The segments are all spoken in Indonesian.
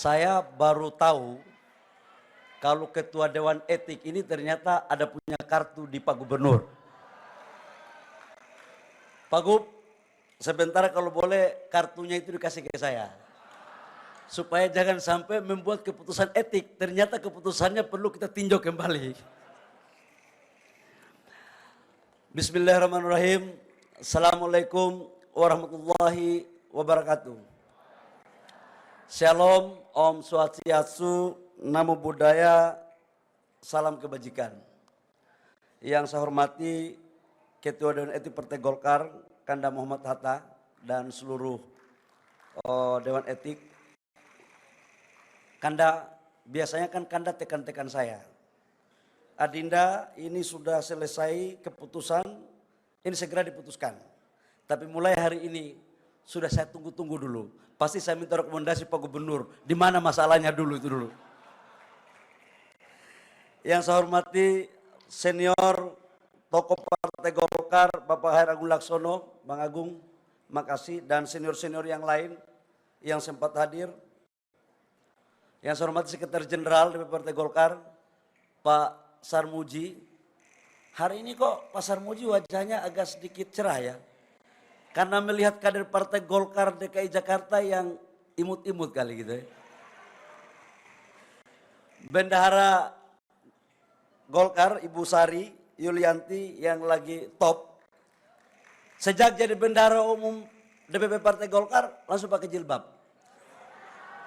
Saya baru tahu kalau ketua Dewan Etik ini ternyata ada punya kartu di Pak Gubernur. Pak Gub, sebentar kalau boleh kartunya itu dikasih ke saya. Supaya jangan sampai membuat keputusan etik, ternyata keputusannya perlu kita tinjau kembali. Bismillahirrahmanirrahim. Assalamualaikum warahmatullahi wabarakatuh. Shalom, Om Swastiastu, Namo Buddhaya, salam kebajikan. Yang saya hormati Ketua Dewan Etik Partai Golkar, Kanda Muhammad Hatta, dan seluruh Dewan Etik. Kanda, biasanya kan Kanda tekan-tekan saya. Adinda, ini sudah selesai keputusan, ini segera diputuskan. Tapi mulai hari ini, sudah saya tunggu-tunggu dulu. Pasti saya minta rekomendasi Pak Gubernur, di mana masalahnya dulu itu dulu. Yang saya hormati senior tokoh Partai Golkar, Bapak Hair Agung Laksono, Bang Agung, makasih, dan senior-senior yang lain yang sempat hadir. Yang saya hormati Sekretaris Jenderal DPP Partai Golkar, Pak Sarmuji. Hari ini kok Pak Sarmuji wajahnya agak sedikit cerah ya. Karena melihat kader Partai Golkar DKI Jakarta yang imut-imut kali gitu ya. Bendahara Golkar Ibu Sari Yulianti yang lagi top. Sejak jadi bendahara umum DPP Partai Golkar langsung pakai jilbab.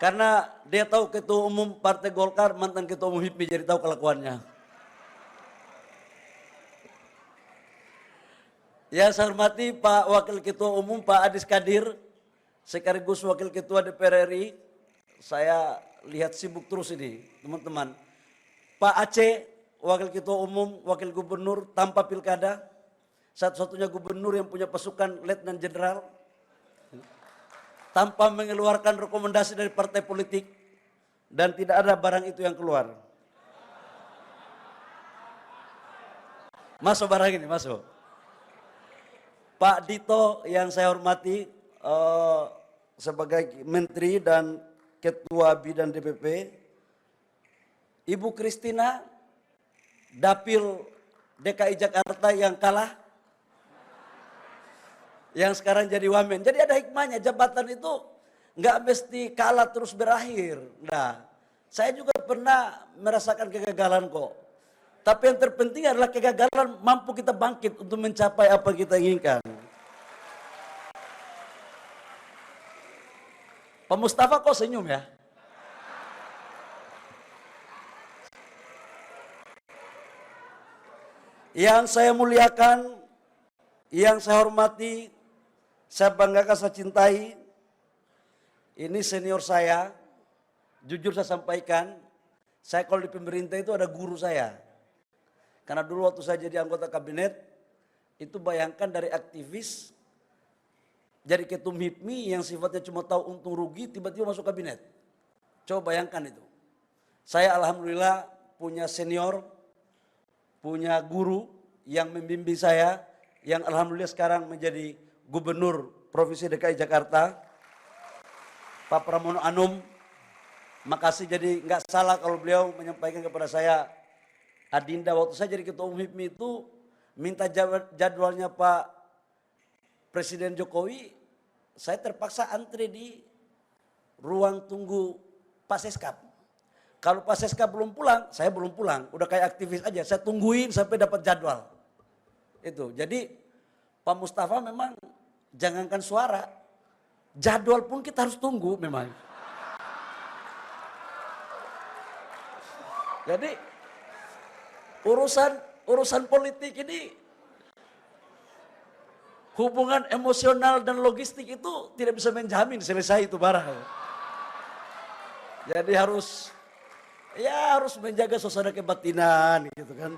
Karena dia tahu ketua umum Partai Golkar mantan ketua umum HIPMI, jadi tahu kelakuannya. Yang saya hormati Pak Wakil Ketua Umum Pak Adis Kadir, sekaligus Wakil Ketua DPR RI. Saya lihat sibuk terus ini teman-teman. Pak Aceh, Wakil Ketua Umum, Wakil Gubernur tanpa pilkada. Satu-satunya gubernur yang punya pasukan Letnan Jenderal. Tanpa mengeluarkan rekomendasi dari partai politik. Dan tidak ada barang itu yang keluar. Masuk barang ini, masuk. Pak Dito yang saya hormati sebagai Menteri dan Ketua Bidang DPP. Ibu Kristina, Dapil DKI Jakarta yang kalah. Yang sekarang jadi wamen. Jadi ada hikmahnya, jabatan itu nggak mesti kalah terus berakhir. Nah, saya juga pernah merasakan kegagalan kok. Tapi yang terpenting adalah kegagalan mampu kita bangkit untuk mencapai apa yang kita inginkan. Pak Mustafa kok senyum ya? Yang saya muliakan, yang saya hormati, saya banggakan, saya cintai. Ini senior saya, jujur saya sampaikan, saya kalau di pemerintah itu ada guru saya. Karena dulu waktu saya jadi anggota kabinet, itu bayangkan dari aktivis, jadi ketum HIPMI yang sifatnya cuma tahu untung rugi, tiba-tiba masuk kabinet. Coba bayangkan itu. Saya alhamdulillah punya senior, punya guru yang membimbing saya, yang alhamdulillah sekarang menjadi Gubernur Provinsi DKI Jakarta, Pak Pramono Anum. Makasih, jadi nggak salah kalau beliau menyampaikan kepada saya, Adinda, waktu saya jadi ketua umum HIPMI itu minta jadwalnya Pak Presiden Jokowi, saya terpaksa antri di ruang tunggu Pak Seskap. Kalau Pak Seskap belum pulang, saya belum pulang, udah kayak aktivis aja, saya tungguin sampai dapat jadwal. Itu, jadi Pak Mustafa memang jangankan suara, jadwal pun kita harus tunggu memang. Jadi urusan politik ini, hubungan emosional dan logistik itu tidak bisa menjamin selesai itu barang. Jadi harus menjaga suasana kebatinan gitu kan.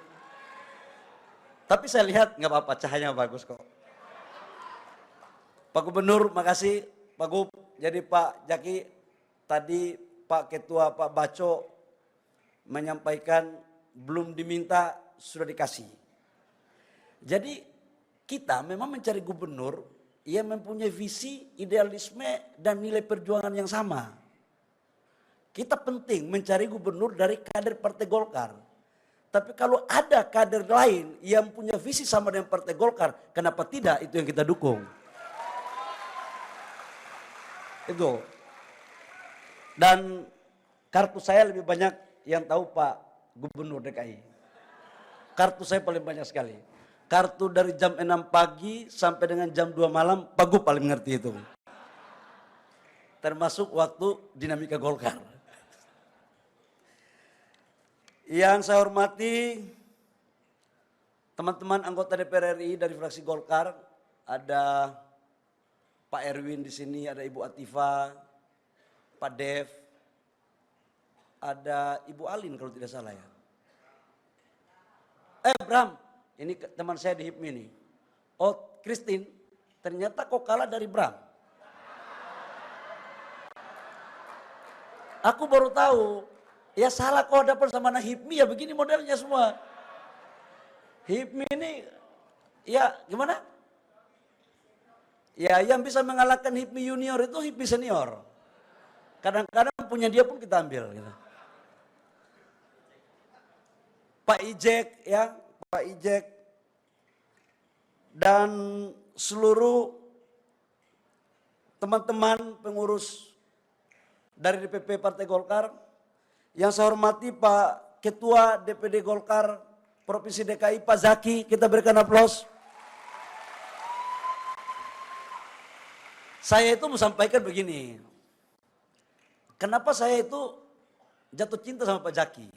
Tapi saya lihat nggak apa-apa, cahayanya bagus kok. Pak Gubernur, makasih. Pak Gub, jadi Pak Jaki, tadi Pak Ketua Pak Baco menyampaikan belum diminta sudah dikasih. Jadi kita memang mencari gubernur yang mempunyai visi, idealisme, dan nilai perjuangan yang sama. kita penting mencari gubernur dari kader Partai Golkar. Tapi kalau ada kader lain yang punya visi sama dengan Partai Golkar, kenapa tidak? Itu yang kita dukung. Itu. Dan kartu saya lebih banyak yang tahu Pak Gubernur DKI. Kartu saya paling banyak sekali. Kartu dari jam 6 pagi sampai dengan jam 2 malam, Pak Gub paling mengerti itu. Termasuk waktu dinamika Golkar. Yang saya hormati teman-teman anggota DPR RI dari fraksi Golkar, ada Pak Erwin di sini, ada Ibu Atifa, Pak Dev, ada Ibu Alin kalau tidak salah ya. Bram, ini teman saya di HIPMI nih. Oh, Christine, ternyata kok kalah dari Bram. Aku baru tahu. Ya salah kau dapat sama anak HIPMI ya begini modelnya semua. HIPMI ini ya gimana? Ya yang bisa mengalahkan HIPMI junior itu HIPMI senior. Kadang-kadang punya dia pun kita ambil. Gitu. Pak Ijek ya, Pak Ijek dan seluruh teman-teman pengurus dari DPP Partai Golkar. Yang saya hormati Pak Ketua DPD Golkar Provinsi DKI, Pak Zaki, kita berikan aplaus. Saya itu mau sampaikan begini, kenapa saya itu jatuh cinta sama Pak Zaki.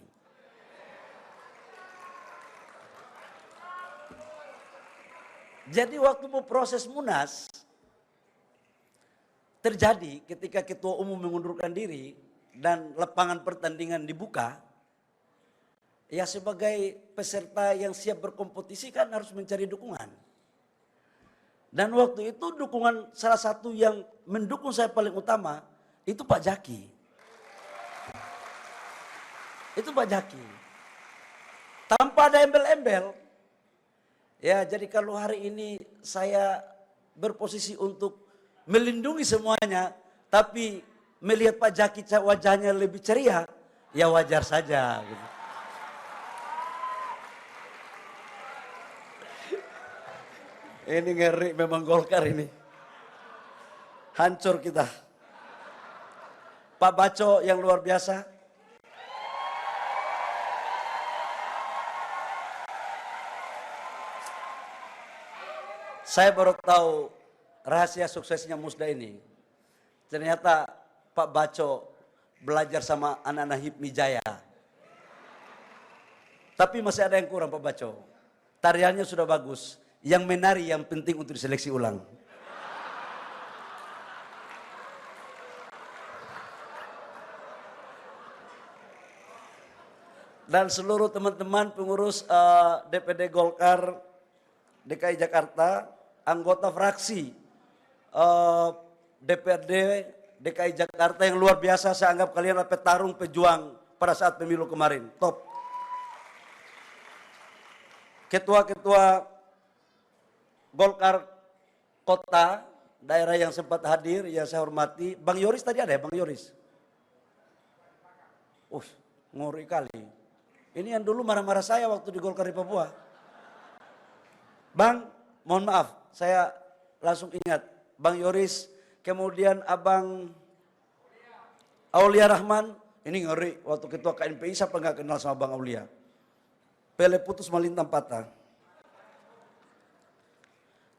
Jadi waktu mau proses Munas, terjadi ketika Ketua Umum mengundurkan diri, dan lapangan pertandingan dibuka, ya sebagai peserta yang siap berkompetisi kan harus mencari dukungan. Dan waktu itu dukungan salah satu yang mendukung saya paling utama, itu Pak Zaki. Itu Pak Zaki. Tanpa ada embel-embel. Ya jadi kalau hari ini saya berposisi untuk melindungi semuanya, tapi melihat Pak Zaki wajahnya lebih ceria, ya wajar saja. Gitu. Ini ngeri memang Golkar ini. Hancur kita. Pak Baco yang luar biasa. Saya baru tahu rahasia suksesnya Musda ini. Ternyata Pak Baco belajar sama anak-anak HIPMI Jaya. Tapi masih ada yang kurang Pak Baco. Tariannya sudah bagus. Yang menari yang penting untuk diseleksi ulang. Dan seluruh teman-teman pengurus DPD Golkar DKI Jakarta, anggota fraksi DPRD DKI Jakarta yang luar biasa, saya anggap kalian adalah petarung pejuang pada saat pemilu kemarin. Top. Ketua-ketua Golkar kota, daerah yang sempat hadir, yang saya hormati. Bang Yoris tadi ada ya, Bang Yoris? Ngeri kali. Ini yang dulu marah-marah saya waktu di Golkar di Papua. Bang, mohon maaf, saya langsung ingat. Bang Yoris, kemudian Abang Aulia Rahman, ini ngeri. Waktu ketua KNPI, siapa nggak kenal sama Bang Aulia? Pele putus malintang patah.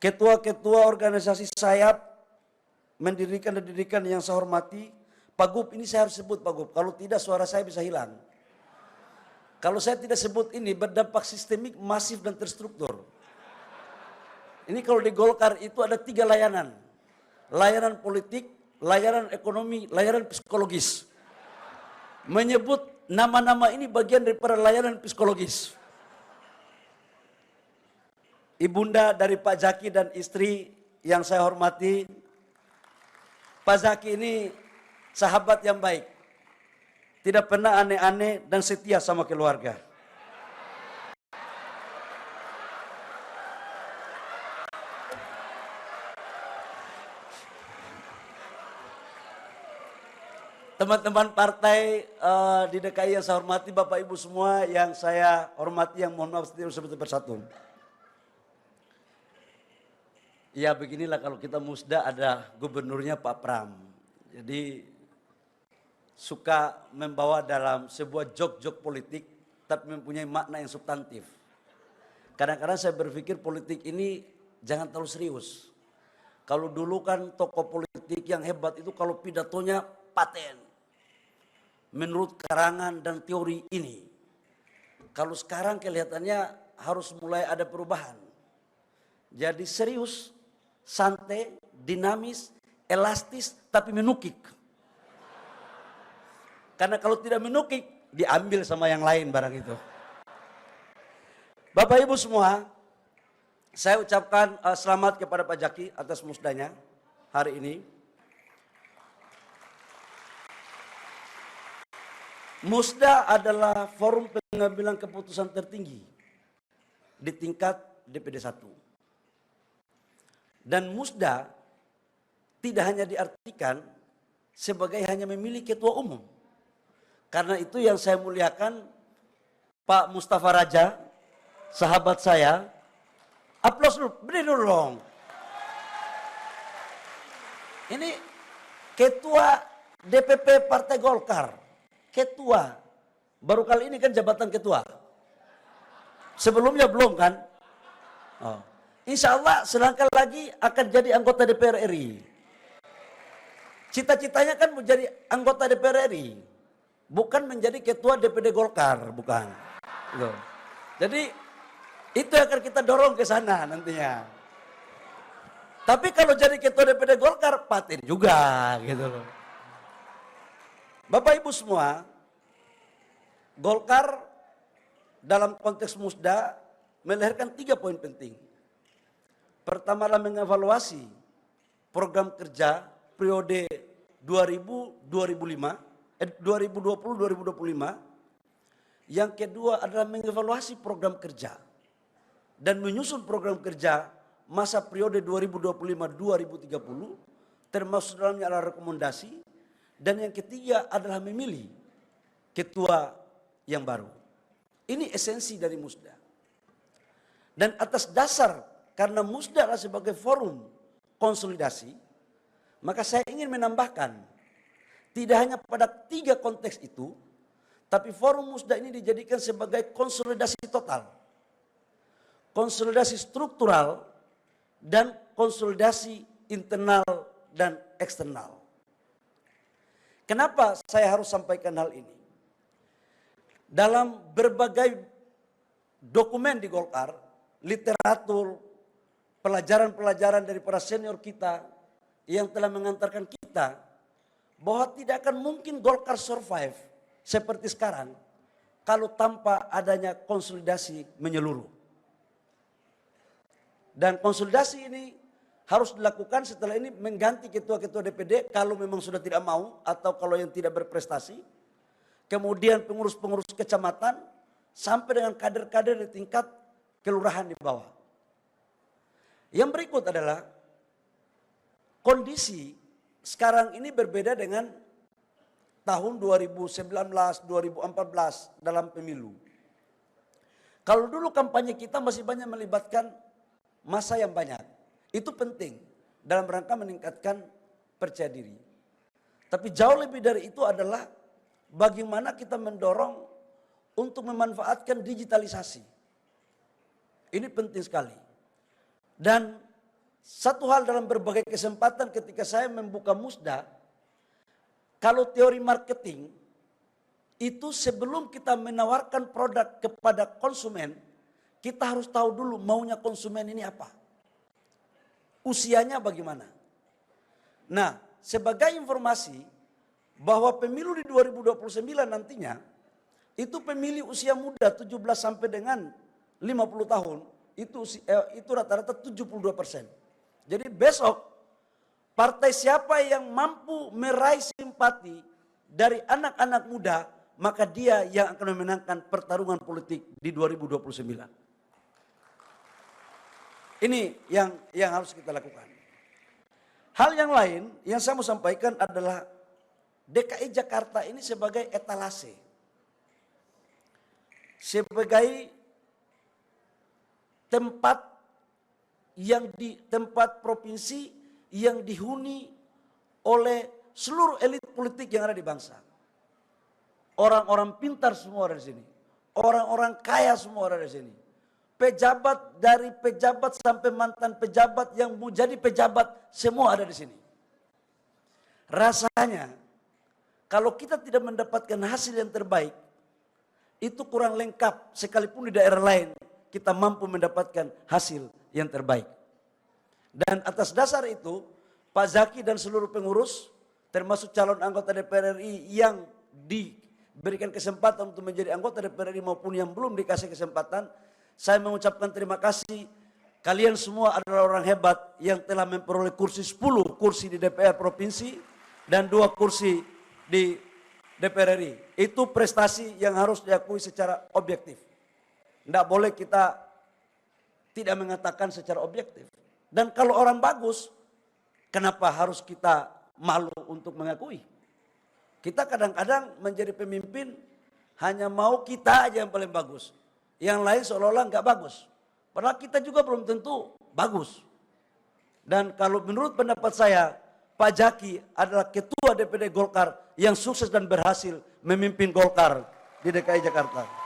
Ketua-ketua organisasi sayap mendirikan dan didirikan yang saya hormati. Pak Gub, ini saya harus sebut Pak Gub. Kalau tidak suara saya bisa hilang. Kalau saya tidak sebut ini berdampak sistemik, masif dan terstruktur. Ini kalau di Golkar itu ada 3 layanan. Layanan politik, layanan ekonomi, layanan psikologis. Menyebut nama-nama ini bagian daripada layanan psikologis. Ibunda dari Pak Zaki dan istri yang saya hormati. Pak Zaki ini sahabat yang baik. Tidak pernah aneh-aneh dan setia sama keluarga. teman-teman partai di DKI yang saya hormati, Bapak Ibu semua yang saya hormati, yang mohon maaf seperti bersatu. Ya beginilah kalau kita musda ada gubernurnya Pak Pram. Jadi suka membawa dalam sebuah jok-jok politik tapi mempunyai makna yang substantif. Kadang-kadang saya berpikir politik ini jangan terlalu serius. Kalau dulu kan tokoh politik yang hebat itu kalau pidatonya paten. Menurut karangan dan teori ini. Kalau sekarang kelihatannya harus mulai ada perubahan. Jadi serius, santai, dinamis, elastis, tapi menukik. Karena kalau tidak menukik, diambil sama yang lain barang itu. Bapak Ibu semua, saya ucapkan selamat kepada Pak Jaki atas musdanya hari ini. Musda adalah forum pengambilan keputusan tertinggi di tingkat DPD 1. Dan musda tidak hanya diartikan sebagai hanya memilih ketua umum. Karena itu yang saya muliakan Pak Mustafa Raja, sahabat saya. Aplaus dulu, beri dulu dong. Ini ketua DPP Partai Golkar. Ketua. Baru kali ini kan jabatan ketua. Sebelumnya belum kan? Oh. Insya Allah selangkah lagi akan jadi anggota DPR RI. Cita-citanya kan menjadi anggota DPR RI. Bukan menjadi ketua DPD Golkar, bukan. Loh. Jadi itu akan kita dorong ke sana nantinya. Tapi kalau jadi ketua DPD Golkar, paten juga gitu loh. Bapak Ibu semua, Golkar dalam konteks musda melahirkan 3 poin penting. Pertama adalah mengevaluasi program kerja periode 2020-2025. Yang kedua adalah mengevaluasi program kerja dan menyusun program kerja masa periode 2025-2030, termasuk dalamnya adalah rekomendasi. Dan yang ketiga adalah memilih ketua yang baru. Ini esensi dari musda. Dan atas dasar karena musda adalah sebagai forum konsolidasi, maka saya ingin menambahkan tidak hanya pada 3 konteks itu, tapi forum musda ini dijadikan sebagai konsolidasi total. Konsolidasi struktural dan konsolidasi internal dan eksternal. Kenapa saya harus sampaikan hal ini? Dalam berbagai dokumen di Golkar, literatur, pelajaran-pelajaran dari para senior kita yang telah mengantarkan kita bahwa tidak akan mungkin Golkar survive seperti sekarang kalau tanpa adanya konsolidasi menyeluruh. Dan konsolidasi ini harus dilakukan setelah ini mengganti ketua-ketua DPD kalau memang sudah tidak mau atau kalau yang tidak berprestasi. Kemudian pengurus-pengurus kecamatan sampai dengan kader-kader di tingkat kelurahan di bawah. Yang berikut adalah kondisi sekarang ini berbeda dengan tahun 2019-2014 dalam pemilu. Kalau dulu kampanye kita masih banyak melibatkan massa yang banyak. Itu penting dalam rangka meningkatkan percaya diri. Tapi jauh lebih dari itu adalah bagaimana kita mendorong untuk memanfaatkan digitalisasi. Ini penting sekali. Dan satu hal dalam berbagai kesempatan ketika saya membuka musda, kalau teori marketing itu sebelum kita menawarkan produk kepada konsumen, kita harus tahu dulu maunya konsumen ini apa. Usianya bagaimana. Nah, sebagai informasi bahwa pemilu di 2029 nantinya itu pemilih usia muda 17 sampai dengan 50 tahun itu rata-rata 72%. Jadi besok partai siapa yang mampu meraih simpati dari anak-anak muda, maka dia yang akan memenangkan pertarungan politik di 2029. Ini yang harus kita lakukan. Hal yang lain yang saya mau sampaikan adalah DKI Jakarta ini sebagai etalase, sebagai tempat tempat provinsi yang dihuni oleh seluruh elit politik yang ada di bangsa. Orang-orang pintar semua ada di sini. Orang-orang kaya semua ada di sini. Pejabat, dari pejabat sampai mantan pejabat yang mau jadi pejabat, semua ada di sini. Rasanya kalau kita tidak mendapatkan hasil yang terbaik, itu kurang lengkap. Sekalipun di daerah lain kita mampu mendapatkan hasil yang terbaik. Dan atas dasar itu, Pak Zaki dan seluruh pengurus, termasuk calon anggota DPR RI yang diberikan kesempatan untuk menjadi anggota DPR RI maupun yang belum dikasih kesempatan, saya mengucapkan terima kasih. Kalian semua adalah orang hebat yang telah memperoleh kursi 10 kursi di DPR Provinsi dan 2 kursi di DPR RI. Itu prestasi yang harus diakui secara objektif. Tidak boleh kita tidak mengatakan secara objektif. Dan kalau orang bagus, kenapa harus kita malu untuk mengakui? Kita kadang-kadang menjadi pemimpin hanya mau kita aja yang paling bagus. Yang lain seolah-olah nggak bagus. Padahal kita juga belum tentu bagus. Dan kalau menurut pendapat saya, Pak Zaki adalah ketua DPD Golkar yang sukses dan berhasil memimpin Golkar di DKI Jakarta.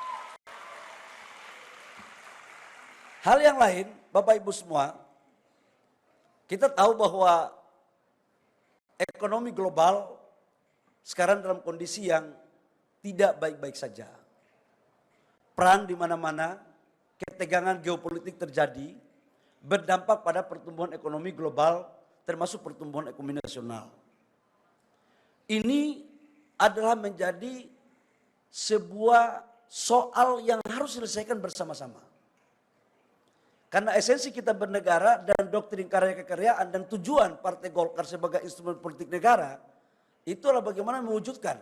Hal yang lain, Bapak Ibu semua, kita tahu bahwa ekonomi global sekarang dalam kondisi yang tidak baik-baik saja. Perang di mana-mana, ketegangan geopolitik terjadi, berdampak pada pertumbuhan ekonomi global, termasuk pertumbuhan ekonomi nasional. Ini adalah menjadi sebuah soal yang harus diselesaikan bersama-sama. Karena esensi kita bernegara dan doktrin karya kekaryaan dan tujuan Partai Golkar sebagai instrumen politik negara, itulah bagaimana mewujudkan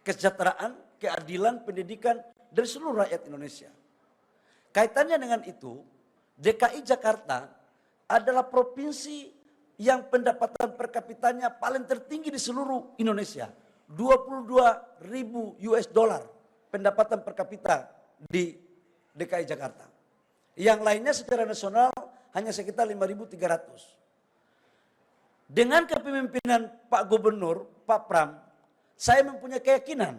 kesejahteraan, keadilan, pendidikan dari seluruh rakyat Indonesia. Kaitannya dengan itu, DKI Jakarta adalah provinsi yang pendapatan per kapitanya paling tertinggi di seluruh Indonesia. 22.000 US dollar pendapatan per kapita di DKI Jakarta. Yang lainnya secara nasional hanya sekitar 5.300. Dengan kepemimpinan Pak Gubernur, Pak Pram, saya mempunyai keyakinan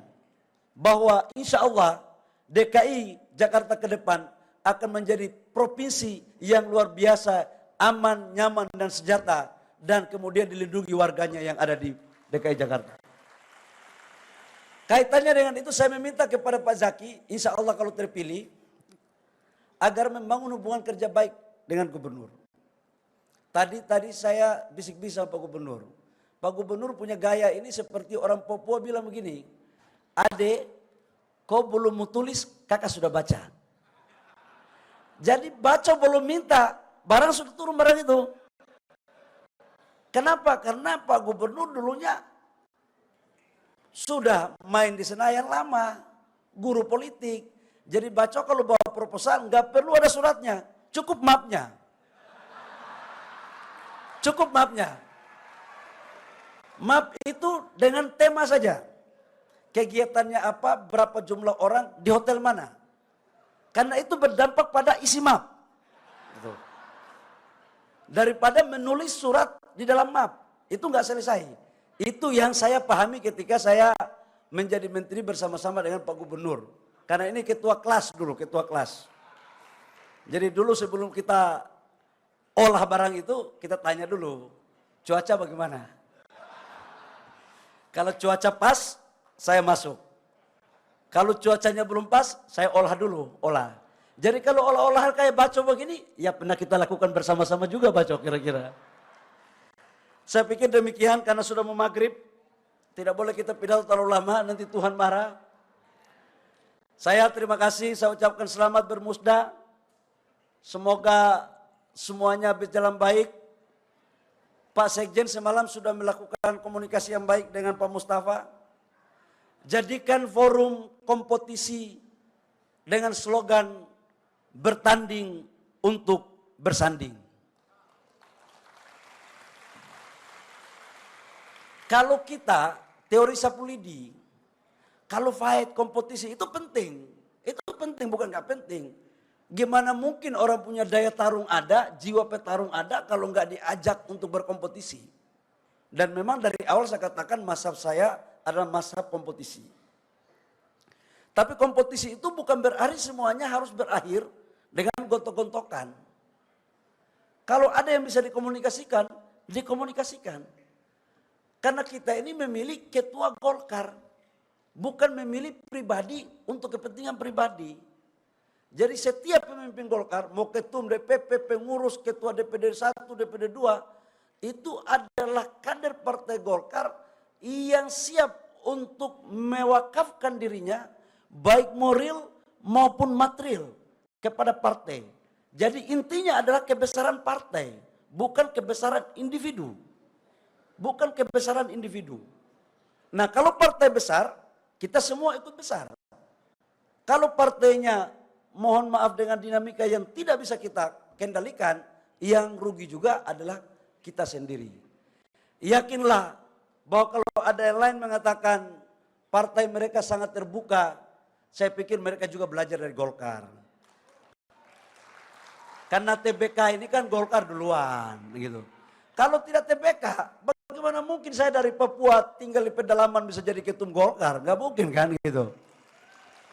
bahwa insya Allah DKI Jakarta ke depan akan menjadi provinsi yang luar biasa, aman, nyaman, dan sejahtera, dan kemudian dilindungi warganya yang ada di DKI Jakarta. Kaitannya dengan itu saya meminta kepada Pak Zaki, insya Allah kalau terpilih, agar membangun hubungan kerja baik dengan gubernur. Tadi saya bisik-bisik sama Pak Gubernur. Pak Gubernur punya gaya ini seperti orang Papua bilang begini, "Adek, kau belum mau tulis, kakak sudah baca." Jadi baca belum minta, barang sudah turun barang itu. Kenapa? Karena Pak Gubernur dulunya sudah main di Senayan lama, guru politik. Jadi baca kalau bawa proposal nggak perlu ada suratnya, cukup mapnya. Cukup mapnya. Map itu dengan tema saja. Kegiatannya apa, berapa jumlah orang, di hotel mana. Karena itu berdampak pada isi map. Gitu. Daripada menulis surat di dalam map, itu nggak selesai. Itu yang saya pahami ketika saya menjadi menteri bersama-sama dengan Pak Gubernur. Karena ini ketua kelas dulu, ketua kelas. Jadi dulu sebelum kita olah barang itu, kita tanya dulu, cuaca bagaimana? Kalau cuaca pas, saya masuk. Kalau cuacanya belum pas, saya olah dulu, olah. Jadi kalau olah-olahan kayak baco begini, ya pernah kita lakukan bersama-sama juga baco kira-kira. Saya pikir demikian karena sudah mau maghrib, tidak boleh kita pidato terlalu lama, nanti Tuhan marah. Saya terima kasih, saya ucapkan selamat bermusda. Semoga semuanya berjalan baik. Pak Sekjen semalam sudah melakukan komunikasi yang baik dengan Pak Mustafa. Jadikan forum kompetisi dengan slogan bertanding untuk bersanding. Kalau kita teori sapu lidi. Kalau fight, kompetisi itu penting. Itu penting, bukan nggak penting. Gimana mungkin orang punya daya tarung ada, jiwa petarung ada kalau nggak diajak untuk berkompetisi. Dan memang dari awal saya katakan mazhab saya adalah mazhab kompetisi. Tapi kompetisi itu bukan berarti semuanya harus berakhir dengan gontok-gontokan. Kalau ada yang bisa dikomunikasikan, dikomunikasikan. Karena kita ini memilih ketua Golkar, bukan memilih pribadi untuk kepentingan pribadi. Jadi setiap pemimpin Golkar, mau ketum DPP, pengurus, ketua DPD 1, DPD 2, itu adalah kader partai Golkar yang siap untuk mewakafkan dirinya, baik moral maupun material kepada partai. Jadi intinya adalah kebesaran partai, bukan kebesaran individu. Bukan kebesaran individu. Nah kalau partai besar, kita semua ikut besar. Kalau partainya, mohon maaf dengan dinamika yang tidak bisa kita kendalikan, yang rugi juga adalah kita sendiri. Yakinlah bahwa kalau ada yang lain mengatakan partai mereka sangat terbuka, saya pikir mereka juga belajar dari Golkar. Karena TBK ini kan Golkar duluan, gitu. Kalau tidak TBK, bagaimana mungkin saya dari Papua tinggal di pedalaman bisa jadi ketum Golkar? Gak mungkin kan gitu.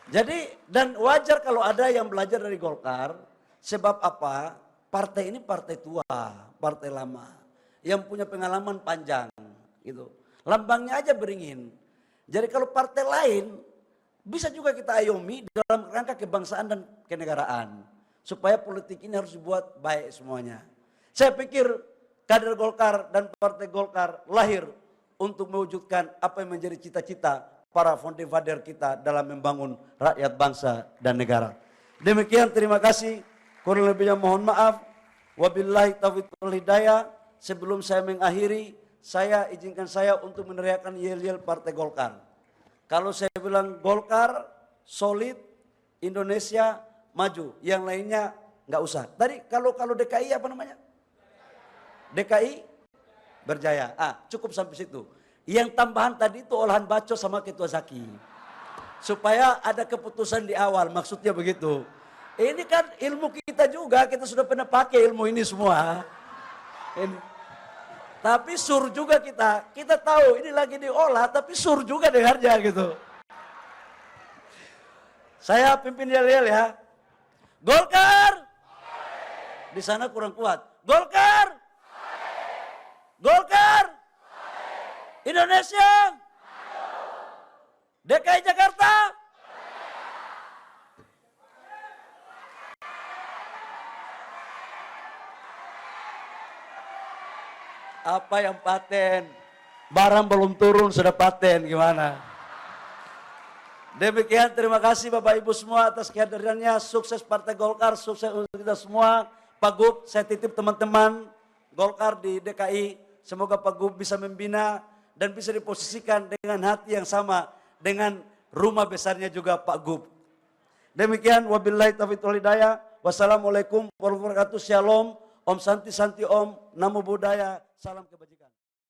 Jadi dan wajar kalau ada yang belajar dari Golkar. Sebab apa? Partai ini partai tua, partai lama. Yang punya pengalaman panjang gitu. Lambangnya aja beringin. Jadi kalau partai lain bisa juga kita ayomi dalam rangka kebangsaan dan kenegaraan. Supaya politik ini harus dibuat baik semuanya. Saya pikir kader Golkar dan partai Golkar lahir untuk mewujudkan apa yang menjadi cita-cita para founder kita dalam membangun rakyat bangsa dan negara. Demikian, terima kasih. Kurang lebihnya mohon maaf. Wabillahi taufiq wal hidayah. Sebelum saya mengakhiri, saya izinkan saya untuk meneriakkan yel-yel partai Golkar. Kalau saya bilang Golkar solid, Indonesia maju, yang lainnya nggak usah. Tadi kalau DKI apa namanya? DKI berjaya. Cukup sampai situ. Yang tambahan tadi itu olahan baco sama Ketua Zaki. Supaya ada keputusan di awal, maksudnya begitu. Ini kan ilmu kita juga, kita sudah pernah pakai ilmu ini semua. Ini. Tapi sur juga kita tahu ini lagi diolah, tapi sur juga dengarnya gitu. Saya pimpin yel-yel ya. Golkar! Di sana kurang kuat. Golkar! Golkar! Indonesia! DKI Jakarta! Apa yang paten? Barang belum turun sudah paten, gimana? Demikian, terima kasih Bapak Ibu semua atas kehadirannya. Sukses Partai Golkar, sukses untuk kita semua. Pak Gub, saya titip teman-teman Golkar di DKI. Semoga Pak Gub bisa membina dan bisa diposisikan dengan hati yang sama dengan rumah besarnya juga Pak Gub. Demikian, wabillahi taufiq wal hidayah. Wassalamualaikum warahmatullahi wabarakatuh. Shalom, Om Santi Santi Om, Namo Buddhaya, salam kebajikan.